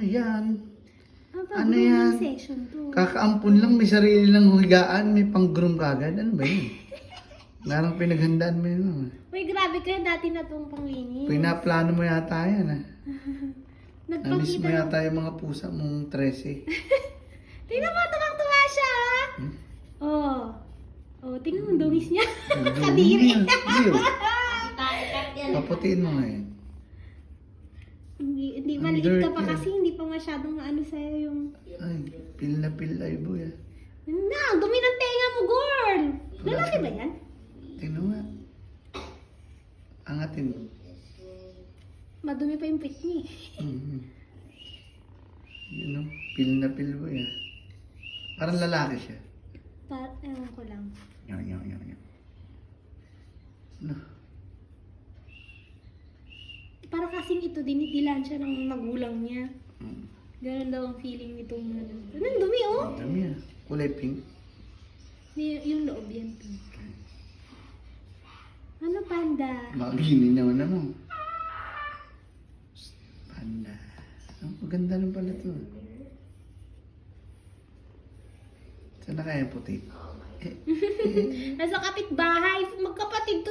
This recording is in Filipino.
Ayan. Ano yan? Session to. Kakaampun lang, may sarili lang higaan, may pang-groom kagad. Ano ba yun? Narang pinaghandaan mo yun. Uy, grabe kayo dati na itong panglinis. Pinaplano mo yata yan ah. Namiss Nagpakita mo ng... yata yung mga pusa mong 13. Tingnan mo, tuwang-tuwa siya. Hmm? Oh. Oh, tingnan mo, dungis niya. Kadiri. Paputiin mo ngayon. Hindi Ang maliit ka pa dirty, kasi hindi pa masyadong maano sa'yo yung... Ay, pil na pil ay boy ah. Na, ang dumi ng tenga mo, girl. Lalaki ba yan? Tingnan mo nga. Angatin mo. Madumi pa yung pit niya eh. Mm-hmm. Yun o, pil na pil boy ah. Parang lalaki siya. Ewan ko lang. Yan. No. Para kasing ito, dinidilan siya ng magulang niya. Mm. Ganun daw ang feeling nitong ano. Anong dumi oh? Ang dami ah. Kulay pink. Yung loob yan, pink. Ano, panda? Magininaw na mo. Panda. Oh, maganda lang pala ito. Saan na kaya puti? Nasa kapitbahay, magkapatid to.